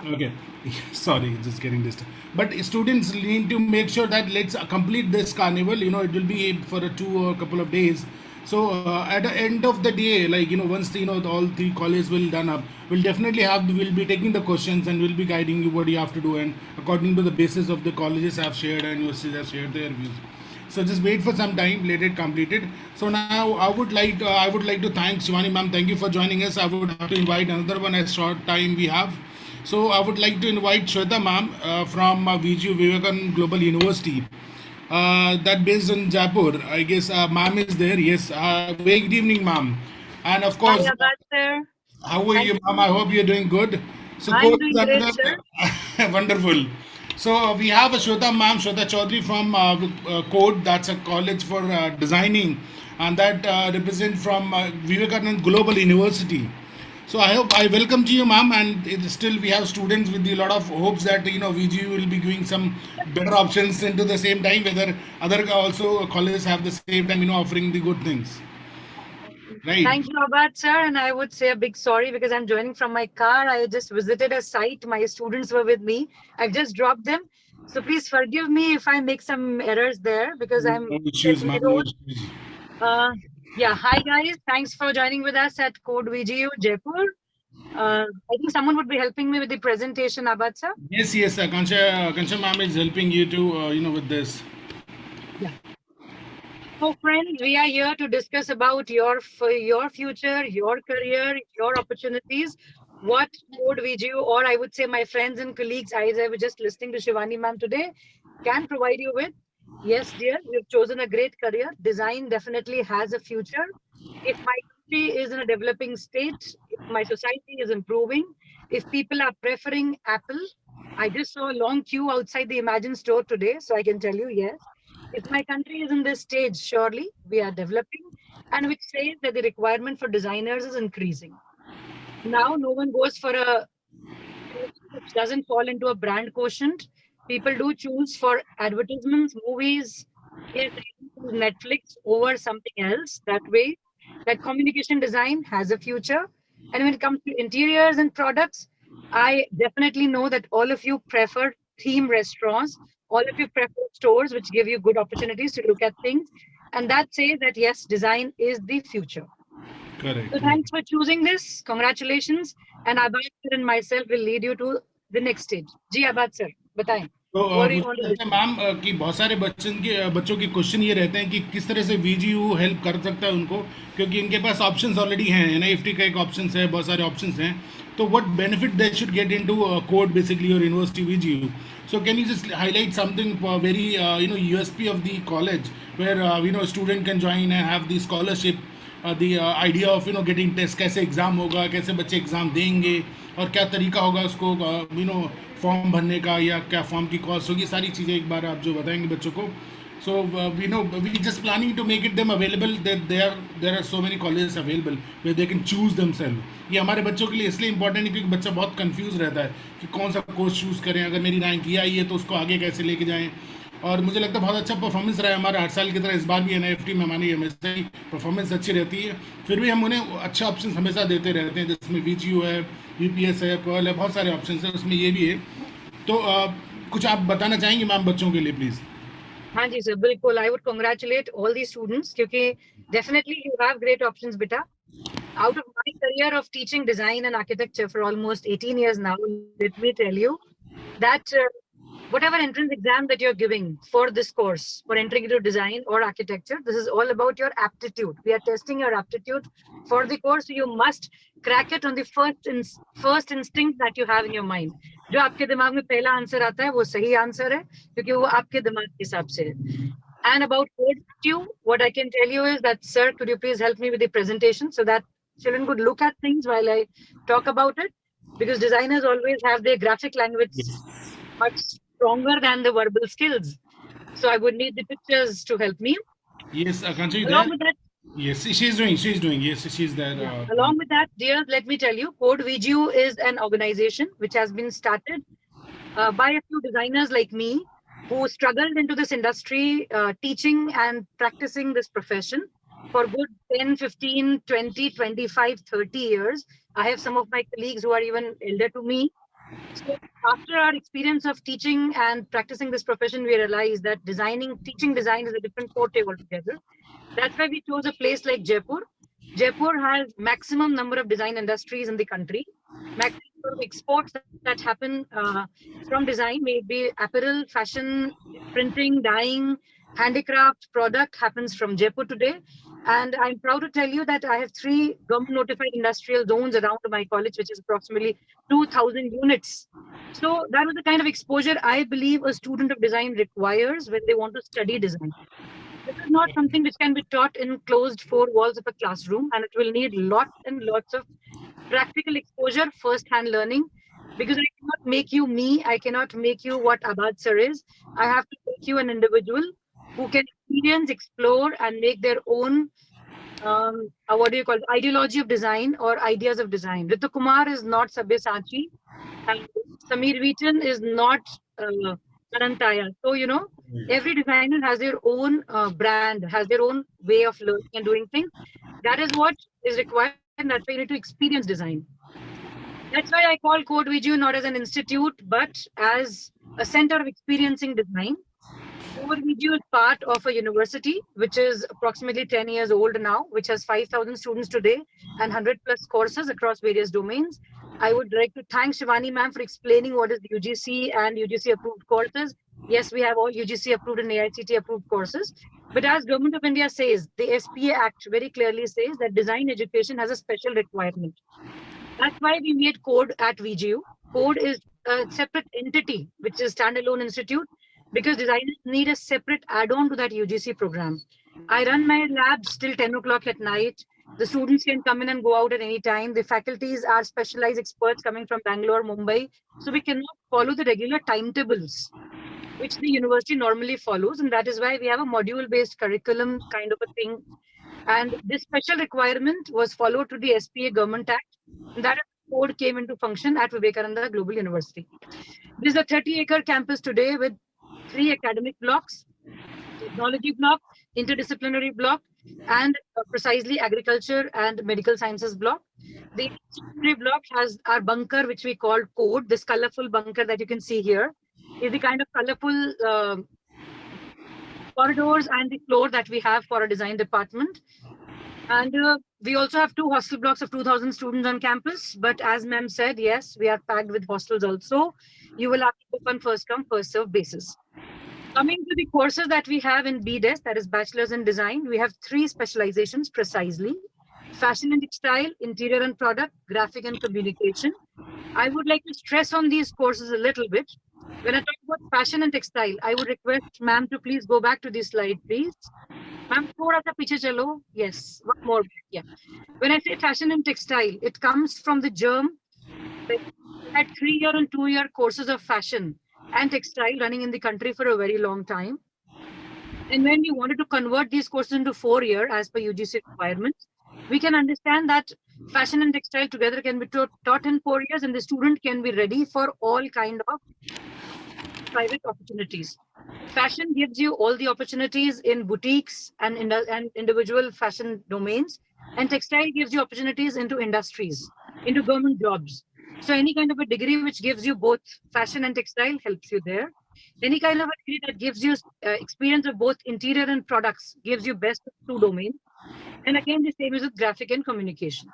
Okay, sorry, just getting this. But students need to make sure that let's complete this carnival. It will be for a two or a couple of days. So at the end of the day, like once all three colleges will done up, we'll be taking the questions and we'll be guiding you what you have to do, and according to the basis of the colleges have shared and universities have shared their views. So just wait for some time, let it completed. So now I would like to thank Shivani ma'am. Thank you for joining us. I would have to invite another one as short time we have. So I would like to invite Shweta ma'am from VGU Vivekanand Global University. That based in Jaipur. I guess ma'am is there. Yes. Very good evening, ma'am. And of Hi, course, Abad, sir. how are Thank you, ma'am? I you. hope you're doing good. So, I'm coach doing is great, another sir. wonderful. So, we have a Shweta ma'am, Shweta Chaudhary from Code. That's a college for designing, and that represent from Vivekanand Global University. So, I hope I welcome to you, ma'am. And still, we have students with a lot of hopes that VGU will be giving some better options into the same time. Whether other also colleges have the same time, offering the good things, right? Thank you, Abad, sir. And I would say a big sorry because I'm joining from my car. I just visited a site. My students were with me. I've just dropped them. So please forgive me if I make some errors there because I'm No at issues, my ma'am. No road. issues. Uh, yeah, hi guys. Thanks for joining with us at Code VGU Jaipur. I think someone would be helping me with the presentation, Abad, sir. Yes, yes, Akansha ma'am is helping you to, with this. Yeah. So, friends, we are here to discuss about your future, your career, your opportunities. What Code VGU, or I would say my friends and colleagues, as I was just listening to Shivani ma'am today, can provide you with. Yes, dear, you've chosen a great career. Design definitely has a future. If my country is in a developing state, if my society is improving, if people are preferring Apple, I just saw a long queue outside the Imagine store today, so I can tell you, yes. If my country is in this stage, surely we are developing, and which says that the requirement for designers is increasing. Now, no one goes for a course which doesn't fall into a brand quotient. People do choose for advertisements, movies, yes, they choose Netflix over something else. That way, that communication design has a future. And when it comes to interiors and products, I definitely know that all of you prefer theme restaurants. All of you prefer stores which give you good opportunities to look at things. And that says that yes, design is the future. Correct, So correct. thanks for choosing this. Congratulations. And Abad sir and myself will lead you to the next stage. Ji Abad sir, बताएं. तो What do you want मुझे to लगता है discuss? Ma'am कि बहुत सारे बच्चों के क्वेश्चन ये रहते हैं कि किस तरह से वीजीयू हेल्प कर सकता है उनको, क्योंकि इनके पास ऑप्शंस ऑलरेडी हैं, एनआईएफटी का एक ऑप्शन है, बहुत सारे ऑप्शंस हैं. तो what benefit they should get into code basically और university वीजीयू. So can you just highlight something very USP of the college where student can join and have the scholarship, the idea of getting test, कैसे exam होगा, कैसे बच्चे exam देंगे, और क्या तरीका होगा उसको फॉर्म भरने का, या क्या फॉर्म की कॉस्ट होगी, सारी चीज़ें एक बार आप जो बताएंगे बच्चों को. So we just planning to make it them available, there are so many colleges available where they can choose them self. ये हमारे बच्चों के लिए इसलिए इंपॉर्टेंट है क्योंकि बच्चा बहुत कंफ्यूज रहता है कि कौन सा कोर्स चूज़ करें, अगर मेरी रैंक ये आई है तो उसको आगे कैसे लेके जाएं. और मुझे लगता है बहुत अच्छा परफॉर्मेंस रहा है हमारा 8 साल की तरह. इस बार भी एनआईएफटी में हमारी हमेशा ही परफॉर्मेंस अच्छी रहती है. फिर भी हम उन्हें अच्छे ऑप्शन हमेशा देते रहते हैं, जिसमें वीजीयू है, यूपीएस है, पर्ल है, बहुत सारे ऑप्शन हैं, उसमें ये भी है. तो कुछ आप बताना चाहेंगे मैम बच्चों के लिए प्लीज़. हाँ जी सर, बिल्कुल. I would congratulate all the students क्योंकि definitely you have great options, बेटा. Out of my career of teaching design and architecture for almost 18 years now, let me tell you that whatever entrance exam that you're giving for this course, for entering into design or architecture, this is all about your aptitude. We are testing your aptitude for the course. So you must crack it on the first instinct that you have in your mind. जो आपके दिमाग में पहला answer आता है वो सही answer है क्योंकि वो आपके दिमाग के हिसाब से है. And about code Q, what I can tell you is that, sir, could you please help me with the presentation so that children could look at things while I talk about it? Because designers always have their graphic language much stronger than the verbal skills. So I would need the pictures to help me. Yes, Akanksha, you there? Along with that, Yes, she's doing. Yes, she's there. yeah, along with that, dear, let me tell you, Code VGU is an organization which has been started by a few designers like me who struggled into this industry, teaching and practicing this profession for good 10, 15, 20, 25, 30 years. I have some of my colleagues who are even elder to me. So after our experience of teaching and practicing this profession, we realized that teaching design is a different forte altogether. That's why we chose a place like Jaipur. Jaipur has maximum number of design industries in the country, maximum number of exports that happen from design, may it be apparel, fashion, printing, dyeing, handicraft, product happens from Jaipur today. And I'm proud to tell you that I have 3 government notified industrial zones around my college, which is approximately 2,000 units. So that was the kind of exposure I believe a student of design requires when they want to study design. This is not something which can be taught in closed 4 walls of a classroom, and it will need lots and lots of practical exposure, first-hand learning. Because I cannot make you me, I cannot make you what Abad sir is. I have to make you an individual who can experience, explore, and make their own what do you call it, ideology of design or ideas of design. Ritu Kumar is not Sabyasachi, and Samir Wheaton is not Anantaya. So, every designer has their own brand, has their own way of learning and doing things. That is what is required, and that's why you need to experience design. That's why I call Code VGU not as an institute, but as a center of experiencing design. Code VGU is part of a university, which is approximately 10 years old now, which has 5,000 students today and 100 plus courses across various domains. I would like to thank Shivani ma'am for explaining what is UGC and UGC approved courses. Yes, we have all UGC approved and AICT approved courses. But as Government of India says, the SPA Act very clearly says that design education has a special requirement. That's why we made Code at VGU. Code is a separate entity, which is standalone institute, because designers need a separate add-on to that UGC program. I run my labs till 10 o'clock at night. The students can come in and go out at any time. The faculties are specialized experts coming from Bangalore, Mumbai. So we cannot follow the regular timetables, which the university normally follows. And that is why we have a module-based curriculum kind of a thing. And this special requirement was followed to the SPA Government Act. And that code came into function at Vivekananda Global University. This is a 30-acre campus today with 3 academic blocks, technology block, interdisciplinary block, and precisely agriculture and medical sciences block. The interdisciplinary block has our bunker, which we call Code. This colorful bunker that you can see here is the kind of colorful corridors and the floor that we have for a design department. And we also have 2 hostel blocks of 2,000 students on campus. But as ma'am said, yes, we are packed with hostels also. You will have to book on first come, first serve basis. Coming to the courses that we have in BDES, that is Bachelor's in Design, we have 3 specializations precisely: fashion and textile, interior and product, graphic and communication. I would like to stress on these courses a little bit. When I talk about fashion and textile, I would request ma'am to please go back to this slide, please. Ma'am, thoda sa piche chalo. Yes, one more. Yeah. When I say fashion and textile, it comes from the germ. We had 3-year and 2-year courses of fashion and textile running in the country for a very long time. And when we wanted to convert these courses into 4-year as per UGC requirements, we can understand that fashion and textile together can be taught in 4 years, and the student can be ready for all kind of private opportunities. Fashion gives you all the opportunities in boutiques and individual fashion domains, and textile gives you opportunities into industries, into government jobs. So any kind of a degree which gives you both fashion and textile helps you there. Any kind of a degree that gives you experience of both interior and products gives you best of 2 domains. And again, the same is with graphic and communication.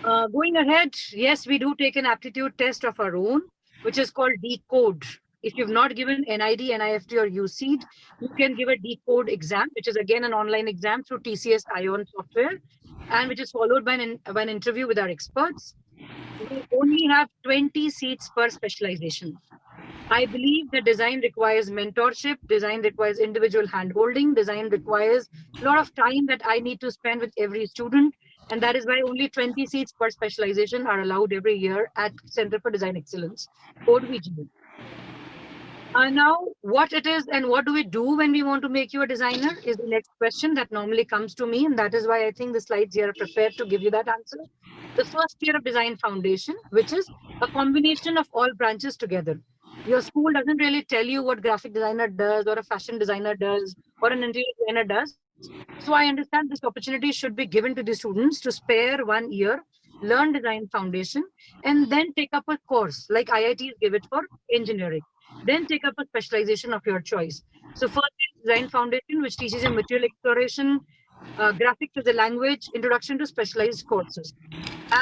Going ahead, yes, we do take an aptitude test of our own, which is called Decode. If you've not given NID, NIFT, or UCED, you can give a Decode exam, which is again an online exam through TCS Ion software, and which is followed by an interview with our experts. We only have 20 seats per specialization. I believe that design requires mentorship, design requires individual handholding, design requires a lot of time that I need to spend with every student. And that is why only 20 seats per specialization are allowed every year at Center for Design Excellence, Code VGU. Now, what it is and what do we do when we want to make you a designer is the next question that normally comes to me. And that is why I think the slides here are prepared to give you that answer. The first year of design foundation, which is a combination of all branches together. Your school doesn't really tell you what graphic designer does or a fashion designer does or an interior designer does. So I understand this opportunity should be given to the students to spare 1 year, learn design foundation, and then take up a course like IITs give it for engineering. Then take up a specialization of your choice. So first is design foundation, which teaches you material exploration, graphics as a language, introduction to specialized courses.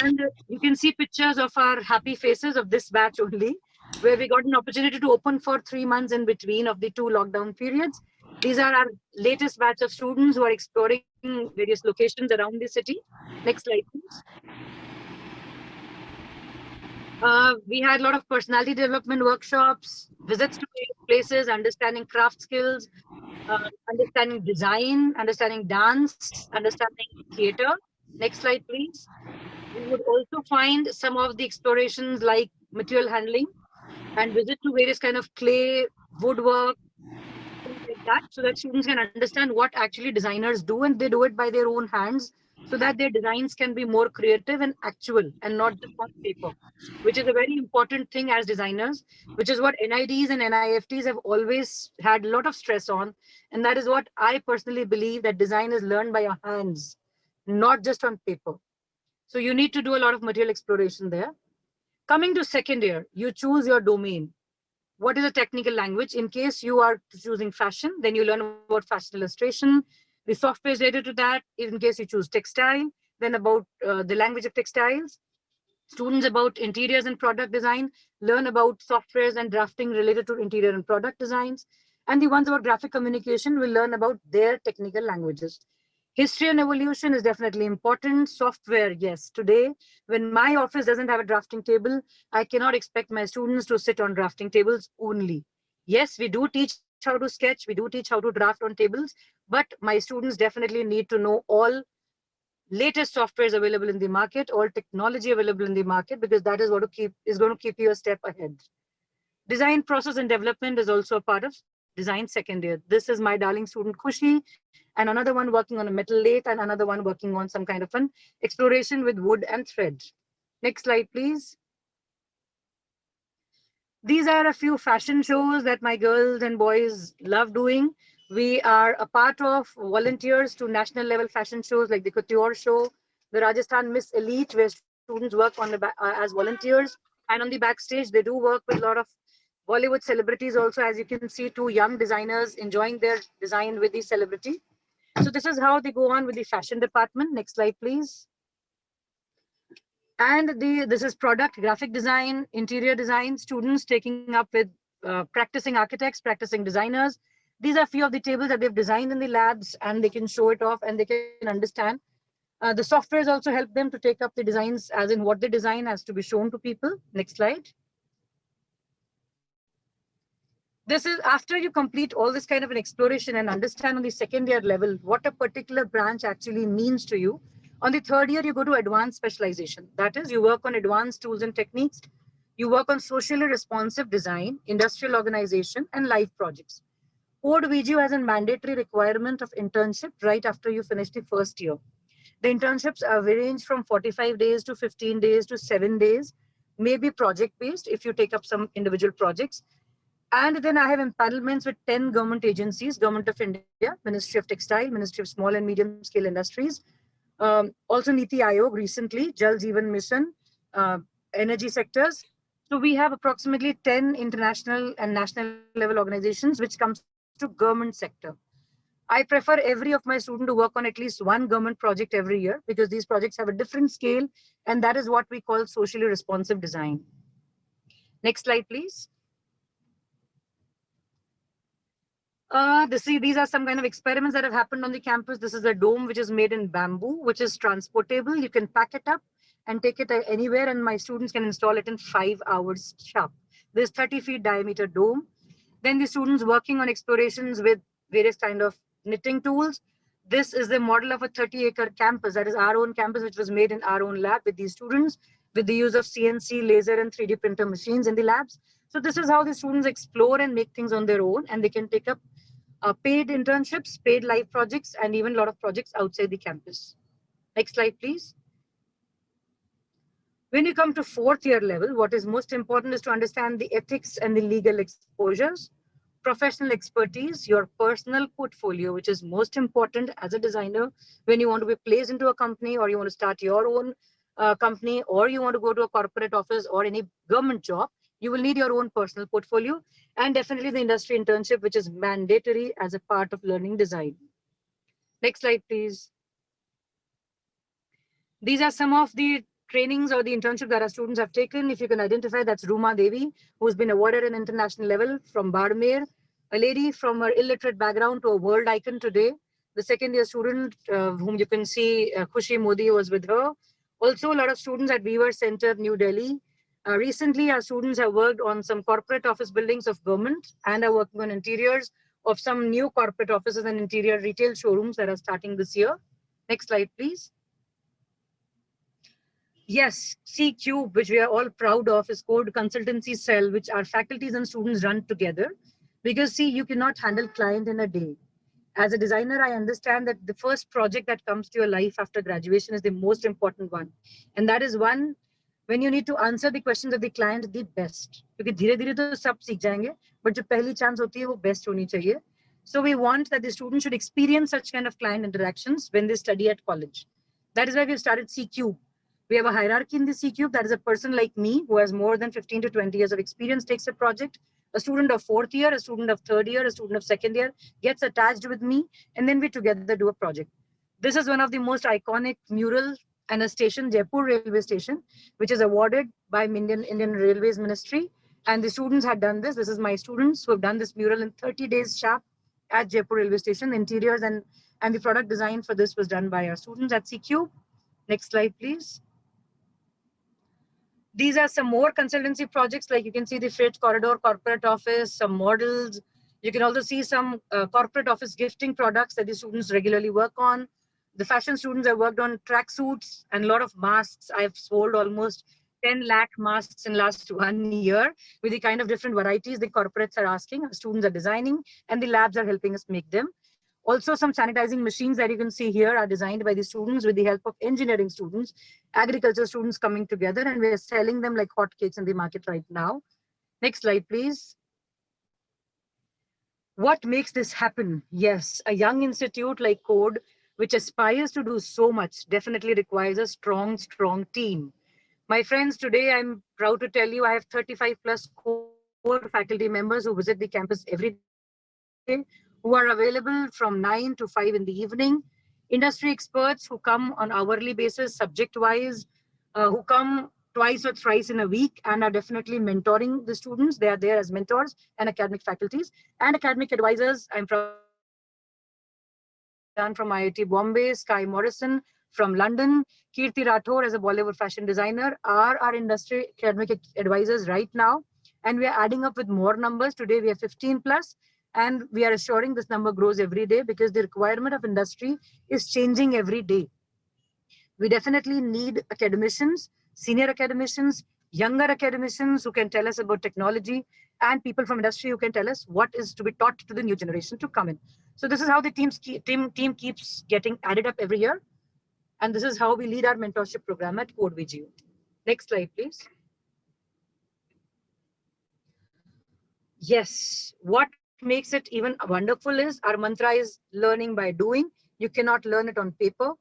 And you can see pictures of our happy faces of this batch only, where we got an opportunity to open for 3 months in between of the two lockdown periods. These are our latest batch of students who are exploring various locations around the city. Next slide, please. We had a lot of personality development workshops, visits to various places, understanding craft skills, understanding design, understanding dance, understanding theater. Next slide, please. We would also find some of the explorations like material handling and visit to various kind of clay, woodwork, things like that, so that students can understand what actually designers do, and they do it by their own hands, so that their designs can be more creative and actual and not just on paper, which is a very important thing as designers, which is what NIDs and NIFTs have always had a lot of stress on. And that is what I personally believe, that design is learned by your hands, not just on paper. So you need to do a lot of material exploration there. Coming to second year, you choose your domain. What is a technical language? In case you are choosing fashion, then you learn about fashion illustration. The software is related to that. In case you choose textile, then about the language of textiles. Students about interiors and product design learn about softwares and drafting related to interior and product designs. And the ones about graphic communication will learn about their technical languages. History and evolution is definitely important. Software, yes. Today, when my office doesn't have a drafting table, I cannot expect my students to sit on drafting tables only. Yes, we do teach how to sketch, we do teach how to draft on tables, but my students definitely need to know all latest softwares available in the market, all technology available in the market, because that is going to keep you a step ahead. Design process and development is also a part of design second year. This is my darling student Khushi, and another one working on a metal lathe, and another one working on some kind of an exploration with wood and thread. Next slide, please. These are a few fashion shows that my girls and boys love doing. We are a part of volunteers to national level fashion shows like the Couture Show, the Rajasthan Miss Elite, where students work on as volunteers. And on the backstage, they do work with a lot of Bollywood celebrities also. As you can see, two young designers enjoying their design with the celebrity. So this is how they go on with the fashion department. Next slide, please. And this is product, graphic design, interior design, students taking up with practicing architects, practicing designers. These are a few of the tables that they've designed in the labs, and they can show it off and they can understand. The softwares also help them to take up the designs, as in what they design has to be shown to people. Next slide. This is after you complete all this kind of an exploration and understand on the second year level what a particular branch actually means to you. On the third year, you go to advanced specialization. That is, you work on advanced tools and techniques. You work on socially responsive design, industrial organization, and life projects. Code VGU has a mandatory requirement of internship right after you finish the first year. The internships range from 45 days to 15 days to 7 days, maybe project based if you take up some individual projects. And then I have empanelments with 10 government agencies: Government of India, Ministry of Textile, Ministry of Small and Medium Scale Industries, also Niti Aayog recently, Jal Jeevan Mission, energy sectors. So we have approximately 10 international and national level organizations, which comes to government sector. I prefer every of my students to work on at least one government project every year, because these projects have a different scale, and that is what we call socially responsive design. Next slide, please. These are some kind of experiments that have happened on the campus. This is a dome which is made in bamboo, which is transportable. You can pack it up and take it anywhere, and my students can install it in 5 hours sharp. This 30 feet diameter dome. Then the students working on explorations with various kind of knitting tools. This is the model of a 30-acre campus. That is our own campus, which was made in our own lab with these students, with the use of CNC, laser, and 3D printer machines in the labs. So this is how the students explore and make things on their own, and they can take up paid internships, paid live projects, and even a lot of projects outside the campus. Next slide, please. When you come to fourth year level, what is most important is to understand the ethics and the legal exposures, professional expertise, your personal portfolio, which is most important as a designer when you want to be placed into a company or you want to start your own company, or you want to go to a corporate office or any government job, you will need your own personal portfolio, and definitely the industry internship, which is mandatory as a part of learning design. Next slide, please. These are some of the trainings or the internship that our students have taken. If you can identify, that's Ruma Devi, who's been awarded an international level from Barmer, a lady from her illiterate background to a world icon today. The second year student, whom you can see, Khushi Modi, was with her. Also, a lot of students at Weaver Center, New Delhi. Recently, our students have worked on some corporate office buildings of government and are working on interiors of some new corporate offices and interior retail showrooms that are starting this year. Next slide, please. Yes, C-Cube, which we are all proud of, is code consultancy cell, which our faculties and students run together. Because see, you cannot handle client in a day. As a designer, I understand that the first project that comes to your life after graduation is the most important one. And that is one when you need to answer the questions of the client the best. क्योंकि धीरे-धीरे तो सब सीख जाएंगे, but जो पहली chance होती है वो best होनी चाहिए. So we want that the students should experience such kind of client interactions when they study at college. That is why we started C-Cube. We have a hierarchy in the C-Cube. That is a person like me who has more than 15 to 20 years of experience takes a project. A student of fourth year, a student of third year, a student of second year gets attached with me, and then we together do a project. This is one of the most iconic mural and a station, Jaipur Railway Station, which is awarded by Indian Railways Ministry. And the students had done this. This is my students who have done this mural in 30 days sharp at Jaipur Railway Station. The interiors and the product design for this was done by our students at C-Cube. Next slide, please. These are some more consultancy projects, like you can see the freight corridor, corporate office, some models. You can also see some corporate office gifting products that the students regularly work on. The fashion students have worked on tracksuits and a lot of masks. I've sold almost 10 lakh masks in last 1 year with the kind of different varieties the corporates are asking. Our students are designing and the labs are helping us make them. Also, some sanitizing machines that you can see here are designed by the students with the help of engineering students, agriculture students coming together, and we're selling them like hotcakes in the market right now. Next slide, please. What makes this happen? Yes, a young institute like Code, which aspires to do so much, definitely requires a strong, strong team. My friends, today I'm proud to tell you I have 35 plus core faculty members who visit the campus every day, who are available from 9 to 5 in the evening. Industry experts who come on hourly basis, subject-wise, who come twice or thrice in a week and are definitely mentoring the students. They are there as mentors and academic faculties and academic advisors. I'm proud to tell you that Pradhan from IIT Bombay, Sky Morrison from London, Kirti Rathore as a Bollywood fashion designer are our industry academic advisors right now. And we are adding up with more numbers. Today we have 15 plus. And we are assuring this number grows every day because the requirement of industry is changing every day. We definitely need academicians, senior academicians, younger academicians who can tell us about technology, and people from industry who can tell us what is to be taught to the new generation to come in. So this is how the team keeps getting added up every year. And this is how we lead our mentorship program at Code VGU. Next slide, please. Yes, what makes it even wonderful is our mantra is learning by doing. You cannot learn it on paper.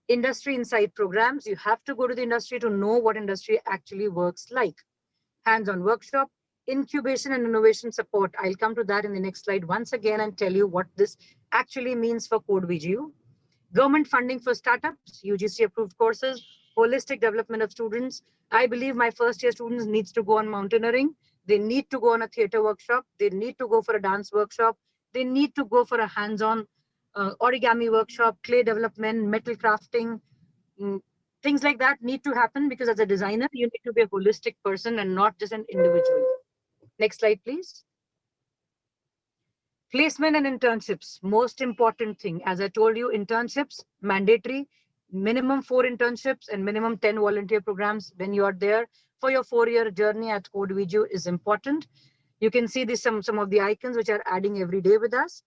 Industry inside programs, you have to go to the industry to know what industry actually works like. Hands-on workshop, incubation and innovation support. I'll come to that in the next slide once again and tell you what this actually means for Code VGU. Government funding for startups, UGC approved courses, holistic development of students. I believe my first year students needs to go on mountaineering. They need to go on a theater workshop. They need to go for a dance workshop. They need to go for a hands-on origami workshop, clay development, metal crafting. Things like that need to happen because as a designer, you need to be a holistic person and not just an individual. Next slide, please. Placement and internships, most important thing. As I told you, internships, mandatory, minimum 4 internships and minimum 10 volunteer programs when you are there for your 4-year journey at Code VGU is important. You can see this some of the icons which are adding every day with us.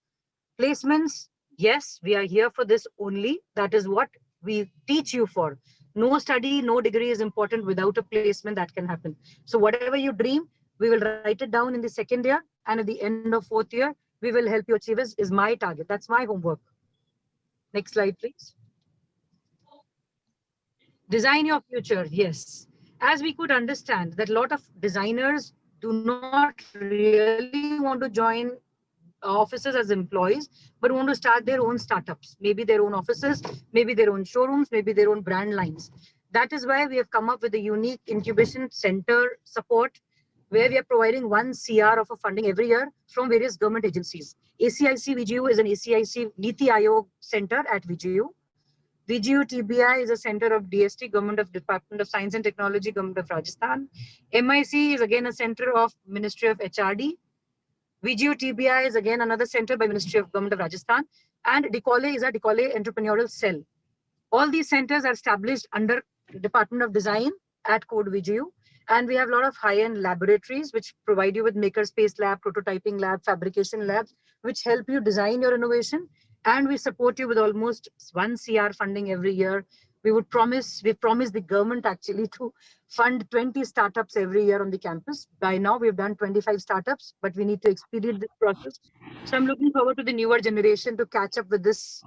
Placements, yes, we are here for this only. That is what we teach you for. No study, no degree is important without a placement that can happen. So whatever you dream, we will write it down in the second year, and at the end of 4th year, we will help you achieve is my target. That's my homework. Next slide, please. Design your future, yes. As we could understand that a lot of designers do not really want to join offices as employees, but want to start their own startups, maybe their own offices, maybe their own showrooms, maybe their own brand lines. That is why we have come up with a unique incubation center support where we are providing 1 CR of a funding every year from various government agencies. ACIC VGU is an ACIC Niti Ayog center at VGU. VGU TBI is a center of DST, Government of Department of Science and Technology, Government of Rajasthan. MIC is again a center of Ministry of HRD. VGU TBI is again another center by Ministry of Government of Rajasthan. And DICOLE is a DICOLE entrepreneurial cell. All these centers are established under Department of Design at Code VGU. And we have a lot of high-end laboratories which provide you with makerspace lab, prototyping lab, fabrication labs, which help you design your innovation. And we support you with almost 1 CR funding every year. We promise the government actually to fund 20 startups every year on the campus. By now, we've done 25 startups, but we need to expedite this process. So I'm looking forward to the newer generation to catch up with this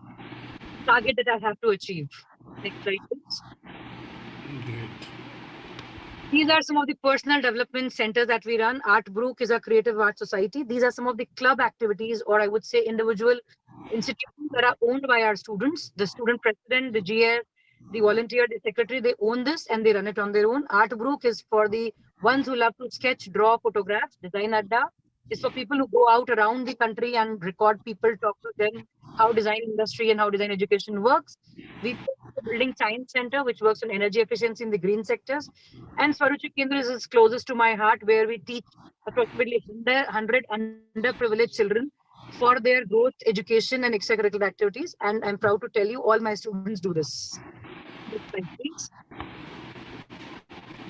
target that I have to achieve. Next slide, please. Great. These are some of the personal development centers that we run. Art Brook is a creative art society. These are some of the club activities, or I would say individual institutions that are owned by our students. The student president, the GS, the volunteer, the secretary, they own this and they run it on their own. Art Brook is for the ones who love to sketch, draw, photograph. Design Adda is for people who go out around the country and record people, talk to them how design industry and how design education works. We the Building Science Center, which works on energy efficiency in the green sectors. And Swaruchik Kendra is closest to my heart, where we teach approximately 100 underprivileged children for their growth, education, and extracurricular activities. And I'm proud to tell you, all my students do this. Next slide, please.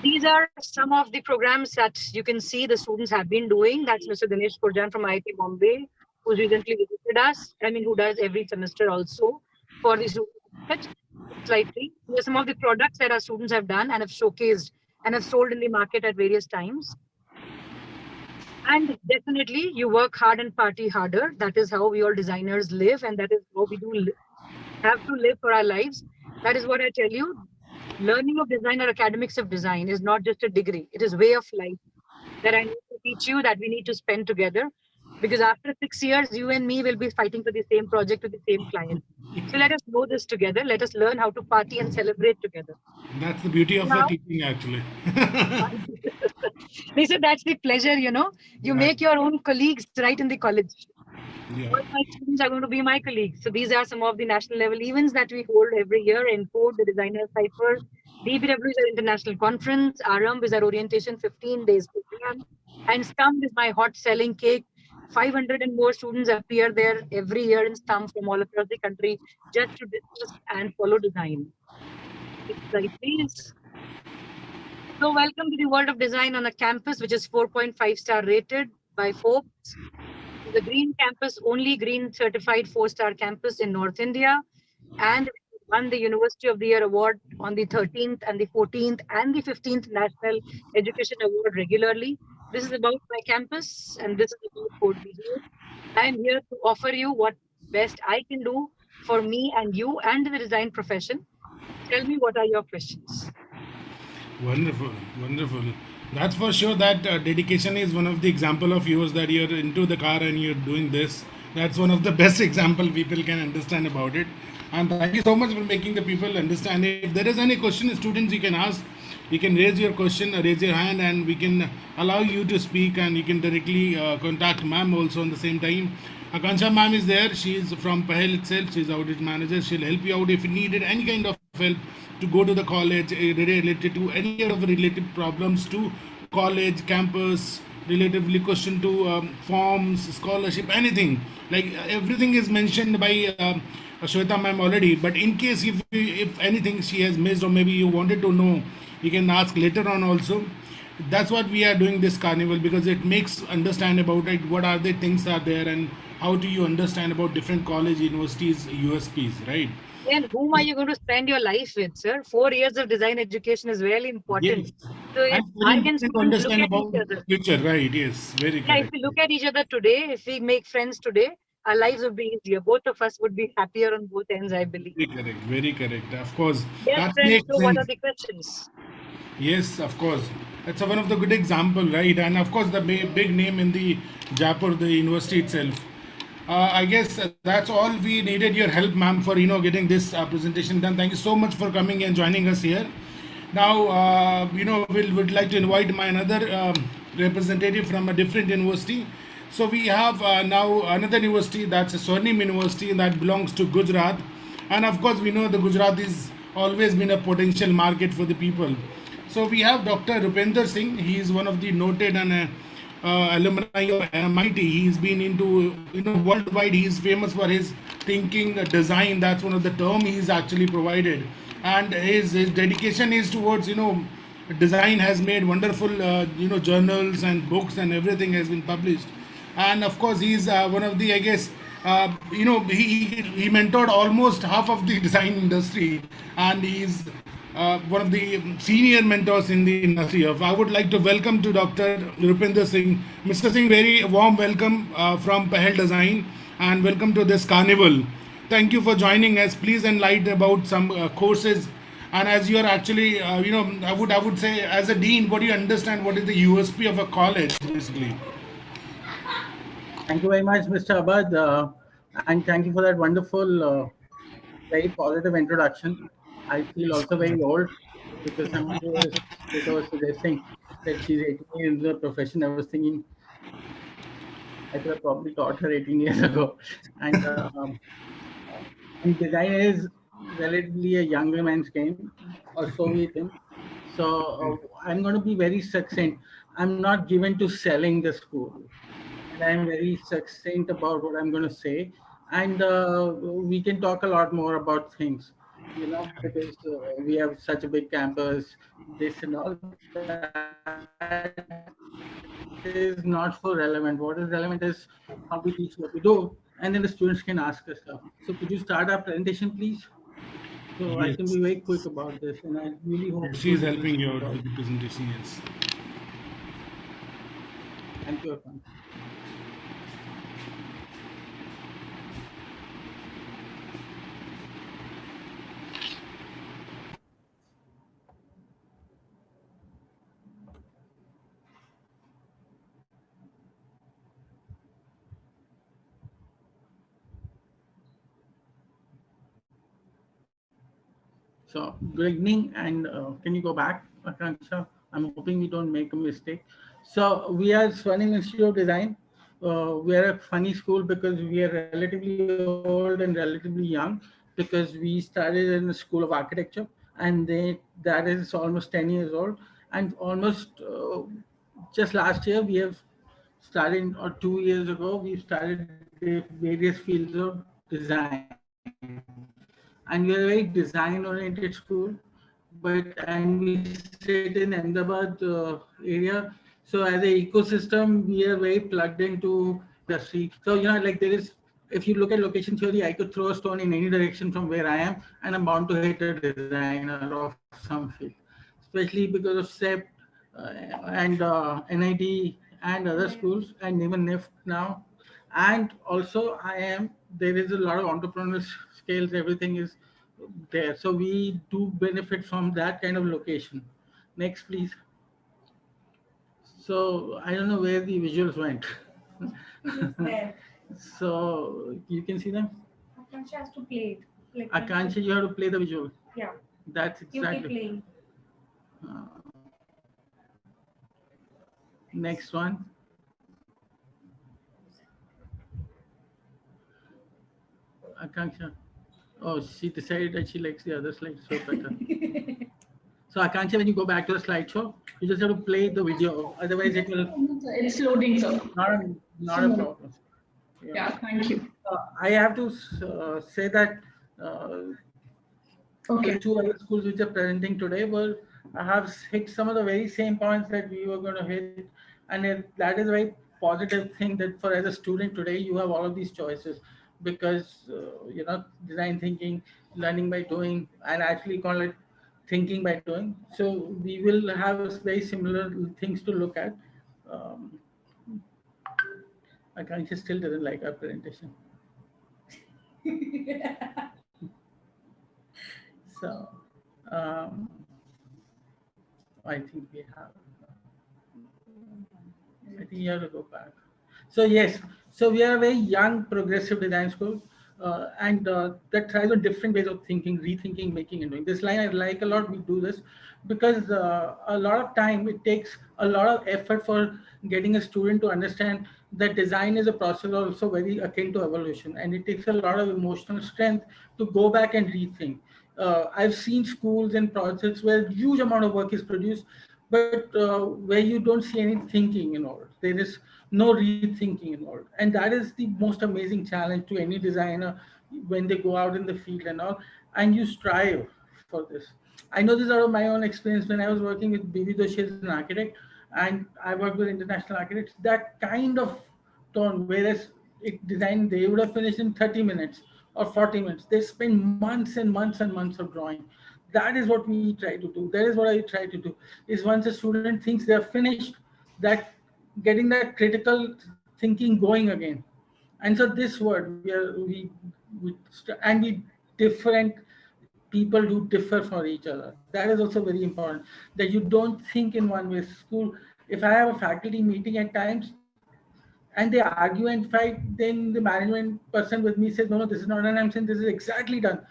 These are some of the programs that you can see the students have been doing. That's Mr. Dinesh Kurjan from IIT Bombay, who's recently visited us. I mean, who does every semester also for the students. Slightly. These are some of the products that our students have done and have showcased and have sold in the market at various times. And definitely, you work hard and party harder. That is how we all designers live, and that is how we do have to live for our lives. That is what I tell you. Learning of design or academics of design is not just a degree, it is way of life that I need to teach you, that we need to spend together. Because after 6 years, you and me will be fighting for the same project with the same client. So let us know this together. Let us learn how to party and celebrate together. That's the beauty of Now, teaching, actually. Lisa, that's the pleasure, you know. You make your own colleagues right in the college. Yeah. All my students are going to be my colleagues. So these are some of the national level events that we hold every year. Encode, the Designer Cypher, DBW is our international conference. Aramb is our orientation 15 days program. And Stump is my hot selling cake. 500 and more students appear there every year in Stump from all across the country just to discuss and follow design. Next slide, please. So welcome to the world of design on a campus which is 4.5 star rated by Forbes. The Green Campus, only green certified 4-star campus in North India. And won the University of the Year award on the 13th and the 14th and the 15th National Education Award regularly. This is about my campus and this is about Code VGU. I am here to offer you what best I can do for me and you and the design profession. Tell me, what are your questions? Wonderful, wonderful. That's for sure. That dedication is one of the example of yours, that you're into the car and you're doing this. That's one of the best example people can understand about it. And thank you so much for making the people understand. If there is any question, students, you can ask. You can raise your question, raise your hand, and we can allow you to speak. And you can directly contact ma'am also on the same time. Akansha ma'am is there. She's from Pahel itself. She's audit manager. She'll help you out if you needed any kind of help to go to the college, related to any of related problems to college, campus, relatively question to forms, scholarship, anything. Like everything is mentioned by Shweta ma'am already. But in case if anything she has missed, or maybe you wanted to know, you can ask later on also. That's what we are doing this carnival, because it makes understand about it, what are the things are there, and how do you understand about different college, universities, USPs, right? And whom are you going to spend your life with, sir? 4 years of design education is really important. Yes. So if And very I and important to students look understand at each about other, future, right? Yes, very yeah, if correct. we look at each other today, if we make friends today, our lives would be easier. Both of us would be happier on both ends, I believe. Very correct, very correct. Of course, Yes, that friends. makes So, what are sense. the questions? Yes, of course. That's one of the good example, right? And of course, the big name in the Jaipur, the university itself. I guess that's all we needed your help, ma'am, for getting this presentation done. Thank you so much for coming and joining us here. Now, we'll would like to invite my another representative from a different university. So we have now another university that's a Swarnim University that belongs to Gujarat, and of course we know the Gujarat is always been a potential market for the people. So we have Dr. Rupender Singh. He is one of the noted and alumni of MIT. He's been into worldwide. He's famous for his thinking, design. That's one of the term he's actually provided, and his dedication is towards design has made wonderful journals and books and everything has been published. And of course he's one of the, I guess, he mentored almost half of the design industry, and he's one of the senior mentors in the industry. Of I would like to welcome to Dr. Rupinder Singh. Mr. Singh, very warm welcome from Pahel Design, and welcome to this carnival. Thank you for joining us. Please enlighten about some courses. And as you are actually, I would say, as a dean, what do you understand? What is the USP of a college, basically? Thank you very much, Mr. Abad, and thank you for that wonderful, very positive introduction. I feel also very old because somebody was suggesting that she's 18 years into the profession. I was thinking I could have probably taught her 18 years ago. And, and design is relatively a younger man's game, or so we think. So I'm going to be very succinct. I'm not given to selling the school, and I'm very succinct about what I'm going to say. And we can talk a lot more about things, because we have such a big campus, this and all. That is not so relevant. What is relevant is how we teach what we do, and then the students can ask us stuff. So could you start our presentation, please? So I can Yes. be very quick about this, and I really hope She is this helping will you be out with enjoyed. the presentation. Yes. Thank you, Irfan. So good evening, and can you go back, Akanksha? I'm hoping we don't make a mistake. So we are Swarnim Institute of Design. We are a funny school because we are relatively old and relatively young, because we started in the School of Architecture, and that is almost 10 years old. And almost just last year we have started, or 2 years ago, we started various fields of design. And we are a very design oriented school, and we sit in Ahmedabad area. So as an ecosystem, we are very plugged into design industry. So, if you look at location theory, I could throw a stone in any direction from where I am, and I'm bound to hit a designer of some field, especially because of SEP and NIT and other schools, and even NIFT now. And also there is a lot of entrepreneurial skills, everything is there, so we do benefit from that kind of location. Next, please. So I don't know where the visuals went. There. So you can see them. Akansha has to play it. Akansha, you have to play the visual. Yeah. That's You keep exactly. playing. uh, Next one. Akanksha. Oh, she decided that she likes the other slide so better. So Akansha, when you go back to the slideshow, you just have to play the video. Otherwise, it will It's loading, sir. not a problem. Yeah, thank you. I have to say that the Okay. two other schools which are presenting today have hit some of the very same points that we were going to hit, and that is a very positive thing, that for as a student today you have all of these choices, because design thinking, learning by doing, and actually call it thinking by doing. So we will have very similar things to look at. um, I can, she still doesn't like our presentation. So, um, I think we have. I think you have to go back. So yes, so we are a very young, progressive design school, and that tries on different ways of thinking, rethinking, making, and doing. This line I like a lot. We do this because a lot of time it takes a lot of effort for getting a student to understand that design is a process also very akin to evolution, and it takes a lot of emotional strength to go back and rethink. I've seen schools and projects where huge amount of work is produced, but where you don't see any thinking involved. There is no rethinking involved, and that is the most amazing challenge to any designer when they go out in the field and all, and you strive for this. I know this out of my own experience when I was working with BB Doshi as an architect, and I worked with international architects. That kind of tone, whereas it design they would have finished in 30 minutes or 40 minutes, they spend months and months and months of drawing. That is what we try to do. That is what I try to do. Is once a student thinks they are finished, that getting that critical thinking going again. And so this word we different people do differ for each other. That is also very important, that you don't think in one way. School, if I have a faculty meeting at times and they argue and fight, then the management person with me says, no, this is not, and I'm saying this is exactly done.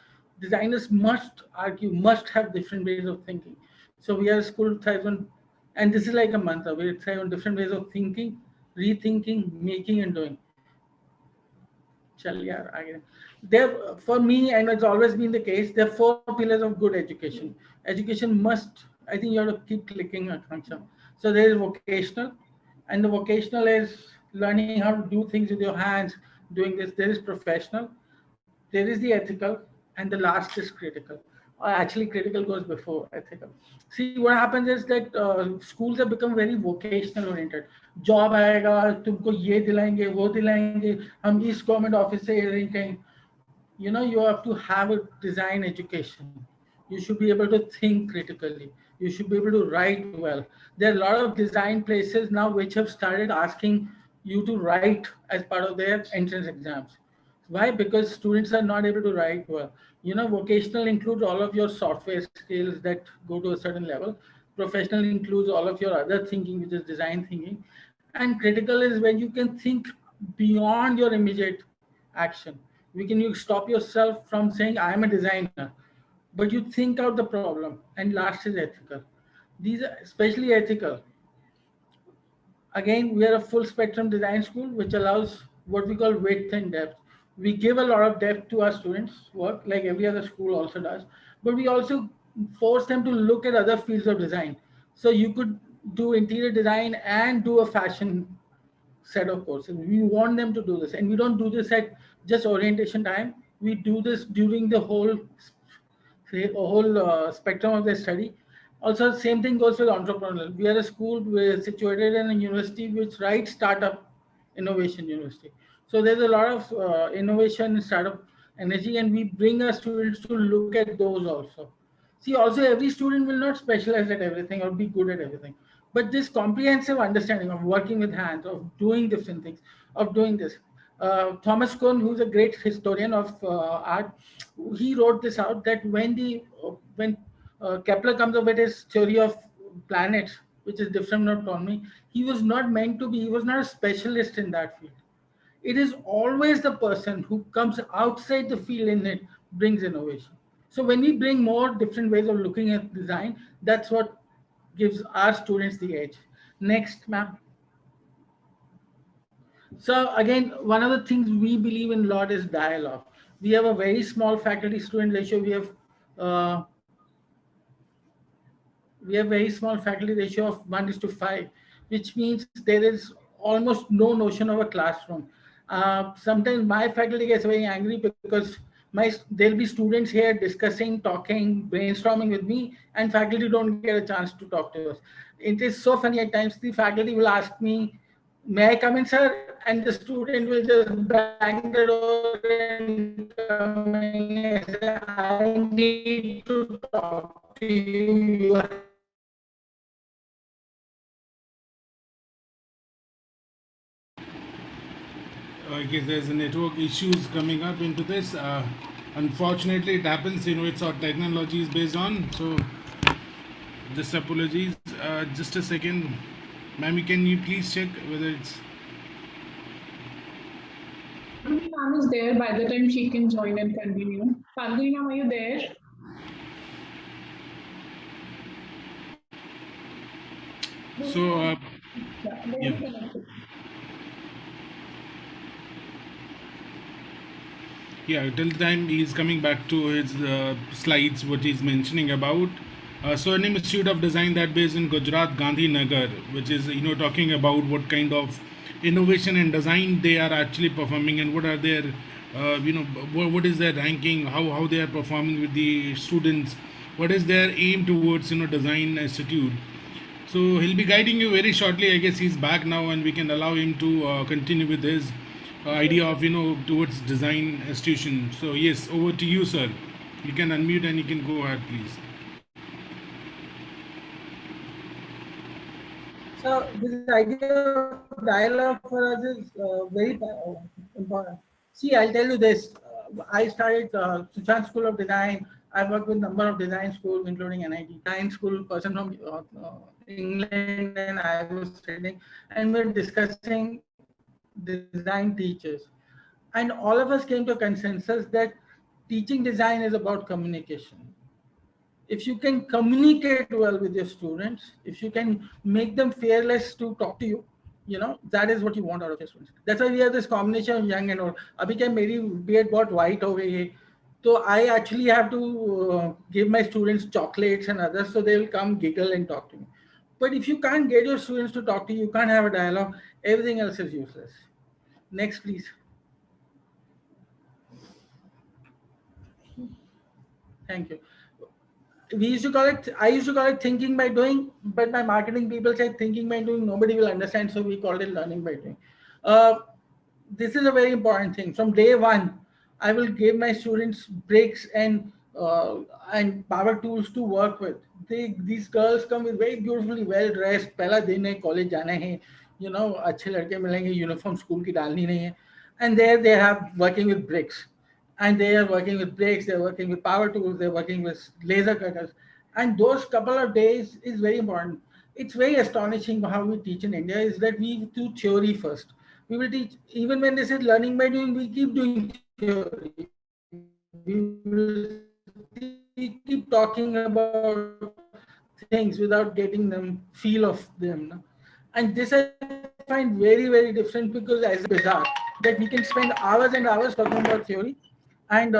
Designers must argue, must have different ways of thinking. So we are a school thrives on, and this is like a mantra, we thrive on different ways of thinking, rethinking, making, and doing. Chal yaar, aage. There, for me, and it's always been the case, there are four pillars of good education. Education must, I think you have to keep clicking, Akanksha. So there is vocational, and the vocational is learning how to do things with your hands, doing this. There is professional, there is the ethical, and the last is critical. Actually, critical goes before ethical. See, what happens is that schools have become very vocational oriented. Job आएगा, तुमको ये दिलाएंगे, वो दिलाएंगे, हम इस government office से ये कहीं. You know, you have to have a design education. You should be able to think critically. You should be able to write well. There are a lot of design places now which have started asking you to write as part of their entrance exams. Why? Because students are not able to write well. You know, vocational includes all of your software skills that go to a certain level. Professional includes all of your other thinking, which is design thinking. And critical is when you can think beyond your immediate action. We can you stop yourself from saying, I am a designer, but you think out the problem. And last is ethical. These are especially ethical. Again, we are a full spectrum design school, which allows what we call width and depth. We give a lot of depth to our students' work, like every other school also does, but we also force them to look at other fields of design. So you could do interior design and do a fashion set of courses. We want them to do this, and we don't do this at just orientation time. We do this during the whole spectrum of their study. Also, same thing goes with entrepreneurial. We are a school we're situated in a university which writes startup innovation university. So there's a lot of innovation startup energy, and we bring our students to look at those also. See, also every student will not specialize at everything or be good at everything, but this comprehensive understanding of working with hands, of doing different things, of doing this. Thomas Kuhn, who's a great historian of art, he wrote this out that when Kepler comes up with his theory of planets, which is different from astronomy, he was not meant to be. He was not a specialist in that field. It is always the person who comes outside the field in it brings innovation. So when we bring more different ways of looking at design, that's what gives our students the edge. Next, ma'am. So again, one of the things we believe in a lot is dialogue. We have a very small faculty student ratio. Uh, we have very small faculty ratio of 1:5, which means there is almost no notion of a classroom. Sometimes my faculty gets very angry because there'll be students here discussing, talking, brainstorming with me, and faculty don't get a chance to talk to us. It is so funny at times. The faculty will ask me, "May I come in, sir?" And the student will just bang the door and come in and say, "I need to talk to you. You are I guess there's a network issues coming up into this. Unfortunately, it happens. It's our technology is based on. So, just apologies. Just a second, ma'am. Can you please check whether it's Falguni ma'am is there by the time she can join and continue. Falguni ma'am, are you there? so? Yeah, they Yeah. are connected. Yeah, till the time he's coming back to his slides, what he's mentioning about. Swarnim Institute of Design that based in Gujarat, Gandhi Nagar, which is talking about what kind of innovation and design they are actually performing and what are their what is their ranking, how they are performing with the students, what is their aim towards design institute. So he'll be guiding you very shortly. I guess he's back now, and we can allow him to continue with his idea of towards design institution. So yes, over to you, sir. You can unmute and you can go ahead, please. So this idea of dialogue for us is very important. See, I'll tell you this. I started Suchand School of Design. I worked with a number of design schools, including NIT. Design school person from England, and I was studying, and we're discussing design teachers. And all of us came to a consensus that teaching design is about communication. If you can communicate well with your students, if you can make them fearless to talk to you, that is what you want out of your students. That's why we have this combination of young and old. Abhi kya meri beard got white over here. So I actually have to give my students chocolates and others so they will come giggle and talk to me. But if you can't get your students to talk to you, you can't have a dialogue, everything else is useless. Next, please. Thank you. I used to call it thinking by doing, but my marketing people said thinking by doing, nobody will understand. So we called it learning by doing. Uh, this is a very important thing. From day one, I will give my students breaks and power tools to work with. These girls come with very beautifully well dressed. पहला दिन है, college जाना है, अच्छे लड़के मिलेंगे, uniform school की डालनी नहीं है, and there they have working with bricks, and they are working with brakes, they're working with power tools, they're working with laser cutters. And those couple of days is very important. It's very astonishing how we teach in India is that we do theory first. We will teach, even when this is learning by doing, we keep doing theory. We will keep talking about things without getting them feel of them. And this I find very, very different because as bizarre that we can spend hours and hours talking about theory, and